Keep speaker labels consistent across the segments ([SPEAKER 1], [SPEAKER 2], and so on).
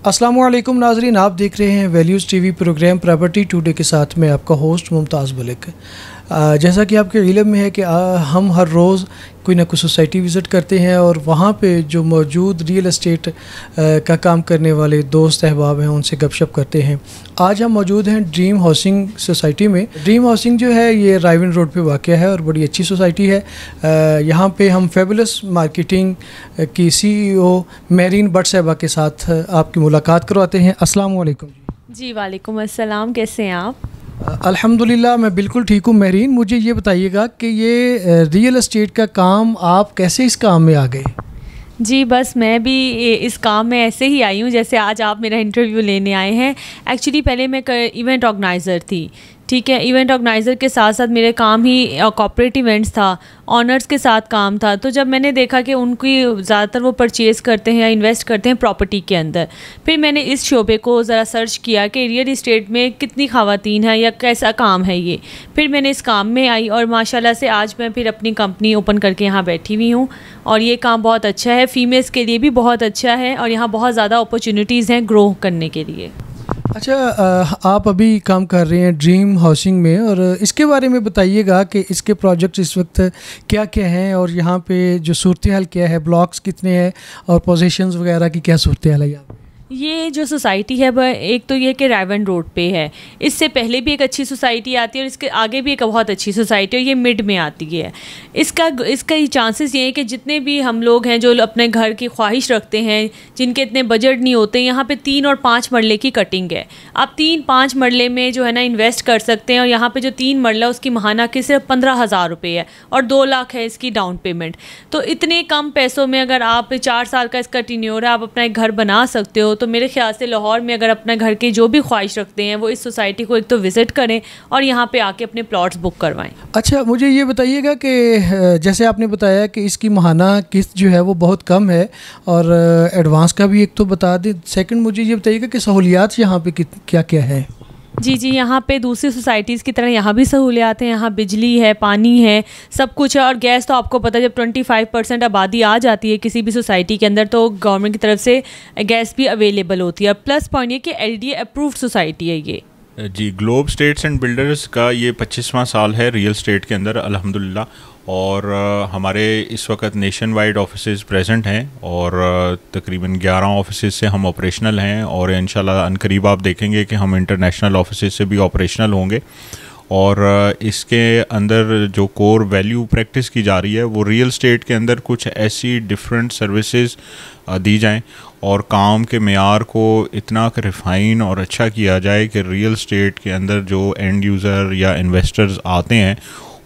[SPEAKER 1] अस्सलामुअलैकुम नाजरीन, आप देख रहे हैं values TV program property today के साथ में आपका होस्ट मुमताज़ मलिक। जैसा कि आपके इल्म में है कि हम हर रोज़ कोई ना कोई सोसाइटी विज़िट करते हैं और वहाँ पे जो मौजूद रियल एस्टेट का काम करने वाले दोस्त अहबाब हैं उनसे गपशप करते हैं। आज हम मौजूद हैं ड्रीम हाउसिंग सोसाइटी में। ड्रीम हाउसिंग जो है ये रायवन रोड पे वाक़या है और बड़ी अच्छी सोसाइटी है। यहाँ पे हम फेबुलस मार्केटिंग की CEO मेरीन भट्ट साहिबा के साथ आपकी मुलाकात करवाते हैं। अस्सलाम वालेकुम।
[SPEAKER 2] जी वालेकुम अस्सलाम, कैसे हैं आप?
[SPEAKER 1] अल्हम्दुलिल्लाह मैं बिल्कुल ठीक हूँ। मेरीन, मुझे ये बताइएगा कि ये रियल एस्टेट का काम, आप कैसे इस काम में आ गए?
[SPEAKER 2] जी बस मैं भी इस काम में ऐसे ही आई हूँ जैसे आज आप मेरा इंटरव्यू लेने आए हैं। एक्चुअली पहले मैं इवेंट ऑर्गेनाइज़र थी, ठीक है। इवेंट ऑर्गेनाइज़र के साथ साथ मेरे काम ही कॉर्पोरेट इवेंट्स था, ऑनर्स के साथ काम था। तो जब मैंने देखा कि उनकी ज़्यादातर वो परचेज़ करते हैं या इन्वेस्ट करते हैं प्रॉपर्टी के अंदर, फिर मैंने इस शोबे को ज़रा सर्च किया कि रियल इस्टेट में कितनी ख़वातीन हैं या कैसा काम है ये। फिर मैंने इस काम में आई और माशाल्लाह से आज मैं फिर अपनी कंपनी ओपन करके यहाँ बैठी हुई हूँ और ये काम बहुत अच्छा है, फ़ीमेल्स के लिए भी बहुत अच्छा है और यहाँ बहुत ज़्यादा अपॉर्चुनिटीज़ हैं ग्रो करने के लिए।
[SPEAKER 1] अच्छा, आप अभी काम कर रहे हैं ड्रीम हाउसिंग में और इसके बारे में बताइएगा कि इसके प्रोजेक्ट इस वक्त क्या क्या हैं और यहाँ पे जो सूरत हाल क्या है, ब्लॉक्स कितने हैं और पोजीशंस वगैरह की क्या सूरत हाल है यहाँ पे?
[SPEAKER 2] ये जो सोसाइटी है वह एक तो ये कि रायवन रोड पे है, इससे पहले भी एक अच्छी सोसाइटी आती है और इसके आगे भी एक बहुत अच्छी सोसाइटी है, ये मिड में आती है। इसका ये चांसेस ये है कि जितने भी हम लोग हैं जो अपने घर की ख्वाहिश रखते हैं, जिनके इतने बजट नहीं होते, यहाँ पे 3 और 5 मरले की कटिंग है। आप 3-5 मरले में जो है ना इन्वेस्ट कर सकते हैं और यहाँ पर जो 3 मरला उसकी महाना की सिर्फ 15,000 रुपये है और 2 लाख है इसकी डाउन पेमेंट। तो इतने कम पैसों में अगर आप 4 साल का इसका टेन्योर है, आप अपना एक घर बना सकते हो। तो मेरे ख्याल से लाहौर में अगर अपने घर की जो भी ख्वाहिश रखते हैं वो इस सोसाइटी को एक तो विज़िट करें और यहाँ पे आके अपने प्लॉट्स बुक करवाएं।
[SPEAKER 1] अच्छा, मुझे ये बताइएगा कि जैसे आपने बताया कि इसकी महाना किस्त जो है वो बहुत कम है और एडवांस का भी एक तो बता दें। सेकंड, मुझे ये बताइएगा कि सहूलियात यहाँ पे क्या क्या है?
[SPEAKER 2] जी यहाँ पे दूसरी सोसाइटीज़ की तरह यहाँ भी सहूलियात हैं। यहाँ बिजली है, पानी है, सब कुछ है और गैस तो आपको पता है जब 25% आबादी आ जाती है किसी भी सोसाइटी के अंदर तो गवर्नमेंट की तरफ से गैस भी अवेलेबल होती है। प्लस पॉइंट ये कि LDA अप्रूव्ड सोसाइटी है ये।
[SPEAKER 3] जी, ग्लोब स्टेट्स एंड बिल्डर्स का ये 25वां साल है रियल स्टेट के अंदर अल्हम्दुलिल्लाह। और हमारे इस वक्त नेशन वाइड ऑफिसेज़ प्रेजेंट हैं और तकरीबन 11 ऑफिसेज़ से हम ऑपरेशनल हैं और इंशाल्लाह अनकरीब आप देखेंगे कि हम इंटरनेशनल ऑफिसेज़ से भी ऑपरेशनल होंगे। और इसके अंदर जो कोर वैल्यू प्रैक्टिस की जा रही है वो रियल स्टेट के अंदर कुछ ऐसी डिफरेंट सर्विसेज दी जाएं और काम के मेयार को इतना रिफ़ाइन और अच्छा किया जाए कि रियल स्टेट के अंदर जो एंड यूज़र या इन्वेस्टर्स आते हैं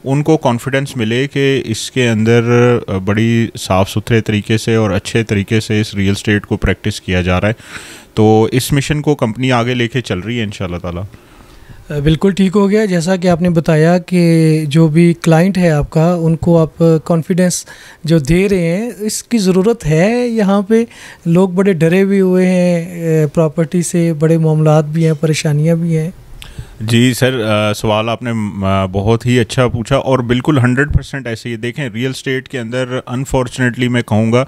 [SPEAKER 3] उनको कॉन्फिडेंस मिले कि इसके अंदर बड़ी साफ़ सुथरे तरीके से और अच्छे तरीके से इस रियल स्टेट को प्रैक्टिस किया जा रहा है। तो इस मिशन को कंपनी आगे लेके चल रही है इंशाल्लाह ताला।
[SPEAKER 1] बिल्कुल ठीक हो गया। जैसा कि आपने बताया कि जो भी क्लाइंट है आपका उनको आप कॉन्फिडेंस जो दे रहे हैं, इसकी ज़रूरत है। यहाँ पे लोग बड़े डरे भी हुए हैं प्रॉपर्टी से, बड़े मामलात भी हैं, परेशानियाँ भी हैं।
[SPEAKER 3] जी सर, सवाल आपने बहुत ही अच्छा पूछा और बिल्कुल 100% ऐसे ही देखें। रियल स्टेट के अंदर अनफॉर्चुनेटली मैं कहूँगा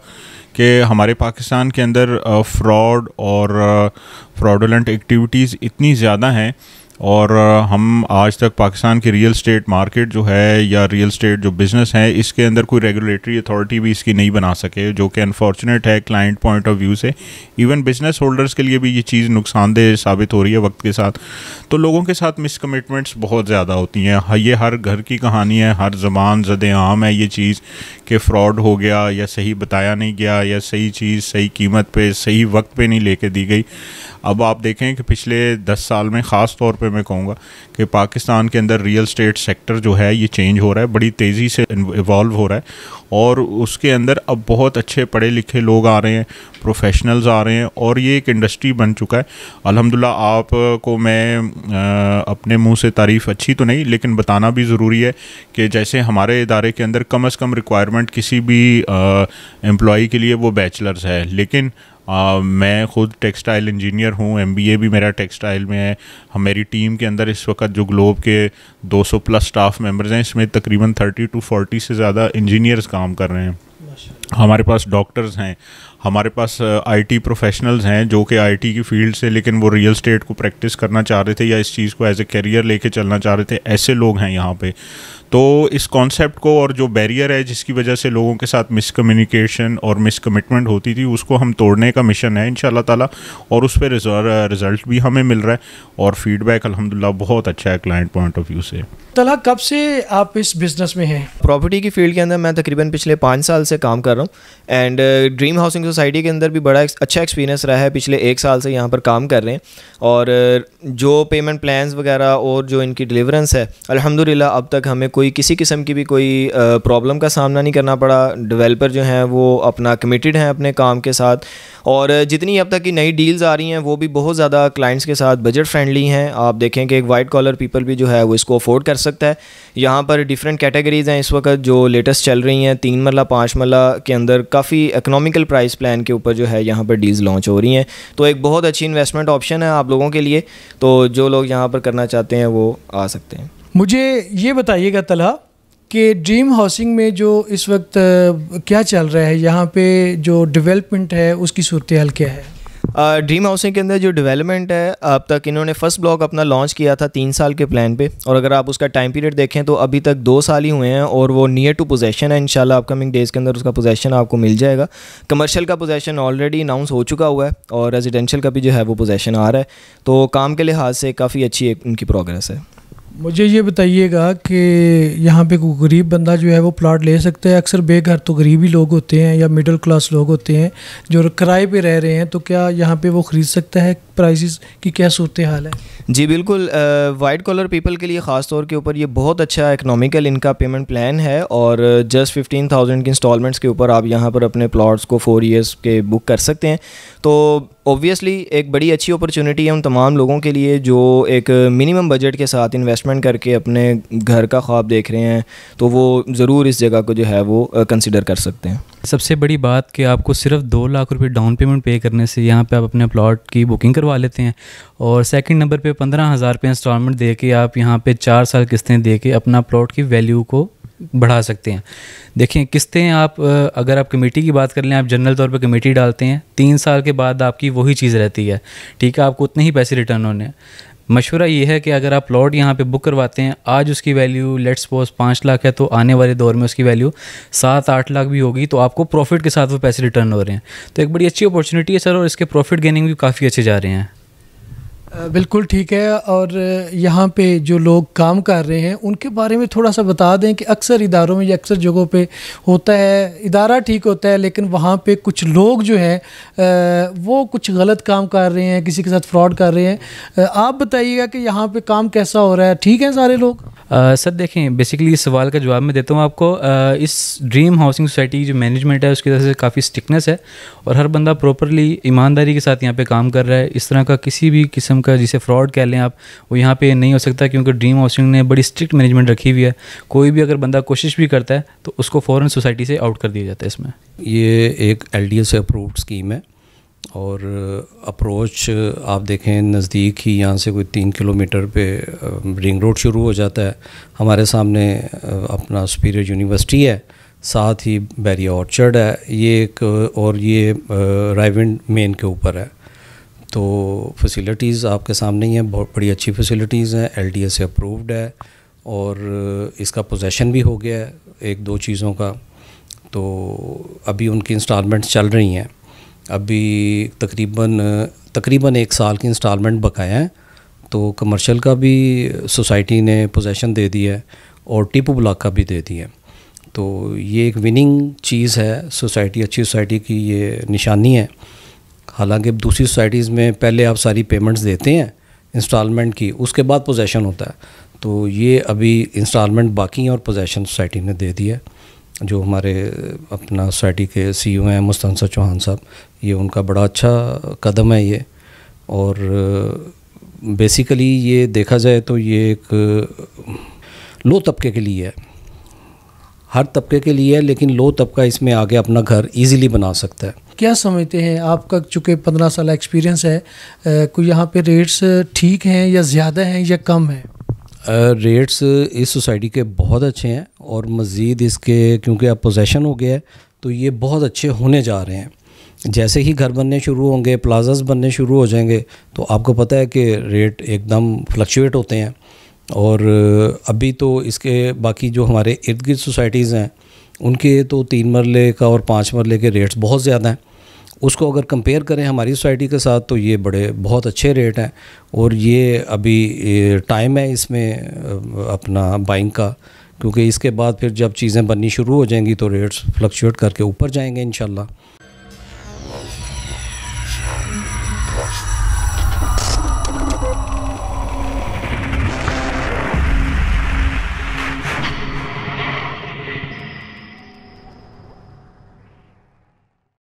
[SPEAKER 3] कि हमारे पाकिस्तान के अंदर फ्रॉड और फ्रॉडुलेंट एक्टिविटीज़ इतनी ज़्यादा हैं और हम आज तक पाकिस्तान की रियल स्टेट मार्केट जो है या रियल स्टेट जो बिज़नेस है इसके अंदर कोई रेगुलेटरी अथॉरिटी भी इसकी नहीं बना सके, जो कि अनफॉर्चुनेट है क्लाइंट पॉइंट ऑफ व्यू से। इवन बिज़नेस होल्डर्स के लिए भी ये चीज़ नुकसानदेह साबित हो रही है वक्त के साथ। तो लोगों के साथ मिसकमिटमेंट्स बहुत ज़्यादा होती हैं। ये हर घर की कहानी है, हर ज़बान ज़द-ए-आम है ये चीज़ कि फ़्रॉड हो गया या सही बताया नहीं गया या सही चीज़ सही कीमत पे सही वक्त पे नहीं लेके दी गई। अब आप देखें कि पिछले 10 साल में ख़ास तौर पे मैं कहूँगा कि पाकिस्तान के अंदर रियल स्टेट सेक्टर जो है ये चेंज हो रहा है, बड़ी तेज़ी से इवॉल्व हो रहा है और उसके अंदर अब बहुत अच्छे पढ़े लिखे लोग आ रहे हैं, प्रोफेशनल्स आ रहे हैं और ये एक इंडस्ट्री बन चुका है अल्हम्दुलिल्लाह। आपको मैं अपने मुंह से तारीफ़ अच्छी तो नहीं लेकिन बताना भी ज़रूरी है कि जैसे हमारे इदारे के अंदर कम से कम रिक्वायरमेंट किसी भी एम्प्लॉई के लिए वो बैचलर्स है, लेकिन मैं खुद टेक्सटाइल इंजीनियर हूँ, MBA भी मेरा टेक्सटाइल में है। मेरी टीम के अंदर इस वक्त जो ग्लोब के 200 प्लस स्टाफ मेंबर्स हैं, इसमें तकरीबन 30 to 40 से ज़्यादा इंजीनियर्स काम कर रहे हैं। हमारे पास डॉक्टर्स हैं, हमारे पास IT प्रोफेशनल्स हैं जो कि IT की फील्ड से, लेकिन वो रियल स्टेट को प्रैक्टिस करना चाह रहे थे या इस चीज़ को एज ए करियर लेके चलना चाह रहे थे, ऐसे लोग हैं यहाँ पे। तो इस कॉन्सेप्ट को, और जो बैरियर है जिसकी वजह से लोगों के साथ मिसकम्युनिकेशन और मिसकमिटमेंट होती थी, उसको हम तोड़ने का मिशन है इंशाल्लाह ताला, और उस पर रिज़ल्ट भी हमें मिल रहा है और फीडबैक अल्हम्दुलिल्लाह बहुत अच्छा है क्लाइंट पॉइंट ऑफ व्यू से।
[SPEAKER 1] तलहा, कब से आप इस बिज़नेस में हैं?
[SPEAKER 4] प्रॉपर्टी की फील्ड के अंदर मैं तकरीबन पिछले 5 साल से काम कर रहा हूँ एंड ड्रीम हाउसिंग सोसाइटी के अंदर भी बड़ा अच्छा एक्सपीरियंस रहा है। पिछले 1 साल से यहाँ पर काम कर रहे हैं और जो पेमेंट प्लान्स वगैरह और जो इनकी डिलीवरेंस है, अल्हम्दुलिल्लाह अब तक हमें कोई किसी किस्म की भी कोई प्रॉब्लम का सामना नहीं करना पड़ा। डेवलपर जो हैं वो अपना कमिटेड हैं अपने काम के साथ, और जितनी अब तक की नई डील्स आ रही हैं वो भी बहुत ज़्यादा क्लाइंट्स के साथ बजट फ्रेंडली हैं। आप देखें कि एक वाइट कॉलर पीपल भी जो है वो इसको अफोर्ड कर सकता है। यहाँ पर डिफरेंट कैटेगरीज़ हैं इस वक्त जो लेटेस्ट चल रही हैं। 3 मरला 5 मरला के अंदर काफ़ी इकोनॉमिकल प्राइस प्लान के ऊपर जो है यहाँ पर डील्स लॉन्च हो रही हैं। तो एक बहुत अच्छी इन्वेस्टमेंट ऑप्शन है आप लोगों के लिए। तो जो लोग यहाँ पर करना चाहते हैं वो आ सकते हैं।
[SPEAKER 1] मुझे ये बताइएगा तलहा कि ड्रीम हाउसिंग में जो इस वक्त क्या चल रहा है, यहाँ पे जो डेवलपमेंट है उसकी सूरत हाल क्या है?
[SPEAKER 4] ड्रीम हाउसिंग के अंदर जो डेवलपमेंट है, अब तक इन्होंने फर्स्ट ब्लॉक अपना लॉन्च किया था 3 साल के प्लान पे, और अगर आप उसका टाइम पीरियड देखें तो अभी तक 2 साल ही हुए हैं और वो नियर टू पोजेसन है। इंशाल्लाह अपकमिंग डेज़ के अंदर उसका पोजेसन आपको मिल जाएगा। कमर्शियल का पोजेसन ऑलरेडी अनाउंस हो चुका हुआ है और रेजिडेंशियल का भी जो है वो पोजेसन आ रहा है। तो काम के लिहाज से काफ़ी अच्छी उनकी प्रोग्रेस है।
[SPEAKER 1] मुझे ये बताइएगा कि यहाँ पे कोई गरीब बंदा जो है वो प्लॉट ले सकता है? अक्सर बेघर तो गरीब ही लोग होते हैं या मिडिल क्लास लोग होते हैं जो किराए पे रह रहे हैं, तो क्या यहाँ पे वो ख़रीद सकता है? प्राइसेस की क्या सूरत हाल है?
[SPEAKER 4] जी बिल्कुल, वाइट कॉलर पीपल के लिए ख़ास तौर के ऊपर ये बहुत अच्छा इकनॉमिकल इनका पेमेंट प्लान है और जस्ट 15,000 की इंस्टॉलमेंट्स के ऊपर आप यहाँ पर अपने प्लॉट्स को 4 ईयर्स के बुक कर सकते हैं। तो ऑब्वियसली एक बड़ी अच्छी अपॉर्चुनिटी है उन तमाम लोगों के लिए जो एक मिनिमम बजट के साथ इन्वेस्टमेंट करके अपने घर का ख्वाब देख रहे हैं, तो वो ज़रूर इस जगह को जो है वो कंसिडर कर सकते हैं।
[SPEAKER 5] सबसे बड़ी बात कि आपको सिर्फ 2 लाख रुपए डाउन पेमेंट पे करने से यहाँ पे आप अपने प्लॉट की बुकिंग करवा लेते हैं, और सेकंड नंबर पे 15,000 रुपये इंस्टॉलमेंट दे के आप यहाँ पे 4 साल किस्तें दे के अपना प्लॉट की वैल्यू को बढ़ा सकते हैं। देखिए किस्तें आप अगर आप कमेटी की बात कर लें, आप जनरल तौर पे कमेटी डालते हैं, 3 साल के बाद आपकी वही चीज़ रहती है, ठीक है, आपको उतने ही पैसे रिटर्न होने हैं। मशवरा ये है कि अगर आप प्लॉट यहाँ पे बुक करवाते हैं, आज उसकी वैल्यू लेट्स सपोज 5 लाख है, तो आने वाले दौर में उसकी वैल्यू 7-8 लाख भी होगी, तो आपको प्रॉफिट के साथ वो पैसे रिटर्न हो रहे हैं। तो एक बड़ी अच्छी अपॉर्चुनिटी है सर, और इसके प्रॉफिट गेनिंग भी काफ़ी अच्छे जा रहे हैं।
[SPEAKER 1] बिल्कुल ठीक है। और यहाँ पे जो लोग काम कर रहे हैं उनके बारे में थोड़ा सा बता दें कि अक्सर इदारों में या अक्सर जगहों पे होता है, इदारा ठीक होता है लेकिन वहाँ पे कुछ लोग जो हैं वो कुछ गलत काम कर रहे हैं, किसी के साथ फ्रॉड कर रहे हैं। आप बताइएगा कि यहाँ पे काम कैसा हो रहा है, ठीक है सारे लोग?
[SPEAKER 5] सर देखें, बेसिकली इस सवाल का जवाब मैं देता हूँ आपको। इस ड्रीम हाउसिंग सोसाइटी जो मैनेजमेंट है उसकी तरफ से काफ़ी स्ट्रिक्टनेस है और हर बंदा प्रॉपरली ईमानदारी के साथ यहाँ पे काम कर रहा है। इस तरह का किसी भी किस्म का जिसे फ्रॉड कह लें आप, वो यहाँ पे नहीं हो सकता, क्योंकि ड्रीम हाउसिंग ने बड़ी स्ट्रिक्ट मैनेजमेंट रखी हुई है। कोई भी अगर बंदा कोशिश भी करता है तो उसको फ़ौरन सोसाइटी से आउट कर दिया जाता है। इसमें
[SPEAKER 6] ये एक LDA से अप्रूव्ड स्कीम है और अप्रोच आप देखें नज़दीक ही, यहाँ से कोई 3 किलोमीटर पे रिंग रोड शुरू हो जाता है। हमारे सामने अपना सुपीरियर यूनिवर्सिटी है, साथ ही बैरिया ऑर्चर्ड है, ये एक, और ये रायविंड मेन के ऊपर है। तो फैसिलिटीज़ आपके सामने ही हैं, बहुत बड़ी अच्छी फैसिलिटीज़ हैं, LDA से अप्रूव्ड है और इसका पोजेसन भी हो गया है 1-2 चीज़ों का। तो अभी उनकी इंस्टॉलमेंट्स चल रही हैं, अभी तकरीबन 1 साल की इंस्टॉलमेंट बकाया है। तो कमर्शियल का भी सोसाइटी ने पोजेसन दे दिया है और टीपू ब्लॉक का भी दे दिया है। तो ये एक विनिंग चीज़ है सोसाइटी, अच्छी सोसाइटी की ये निशानी है। हालांकि दूसरी सोसाइटीज़ में पहले आप सारी पेमेंट्स देते हैं इंस्टॉलमेंट की, उसके बाद पोजेसन होता है। तो ये अभी इंस्टॉलमेंट बाकी हैं और पोजेसन सोसाइटी ने दे दिया है। जो हमारे अपना सोसाइटी के CEO हैं मुस्तनसर चौहान साहब, ये उनका बड़ा अच्छा कदम है ये। और बेसिकली ये देखा जाए तो ये एक लो तबके के लिए है, हर तबके के लिए है, लेकिन लो तबका इसमें आगे अपना घर इजीली बना सकता है।
[SPEAKER 1] क्या समझते हैं, आपका चूँकि 15 साल एक्सपीरियंस है, कोई यहाँ पे रेट्स ठीक हैं या ज़्यादा हैं या कम हैं?
[SPEAKER 6] रेट्स इस सोसाइटी के बहुत अच्छे हैं और मज़ीद इसके क्योंकि अब पोजेसन हो गया है तो ये बहुत अच्छे होने जा रहे हैं। जैसे ही घर बनने शुरू होंगे, प्लाजास बनने शुरू हो जाएंगे, तो आपको पता है कि रेट एकदम फ्लक्चुएट होते हैं। और अभी तो इसके बाकी जो हमारे इर्द गिर्द सोसाइटीज़ हैं उनके तो 3 मरले का और 5 मरले के रेट्स बहुत ज़्यादा हैं। उसको अगर कंपेयर करें हमारी सोसाइटी के साथ तो ये बहुत अच्छे रेट हैं। और ये अभी टाइम है इसमें अपना बाइंग का, क्योंकि इसके बाद फिर जब चीज़ें बननी शुरू हो जाएंगी तो रेट्स फ्लक्चुएट करके ऊपर जाएंगे इंशाल्लाह।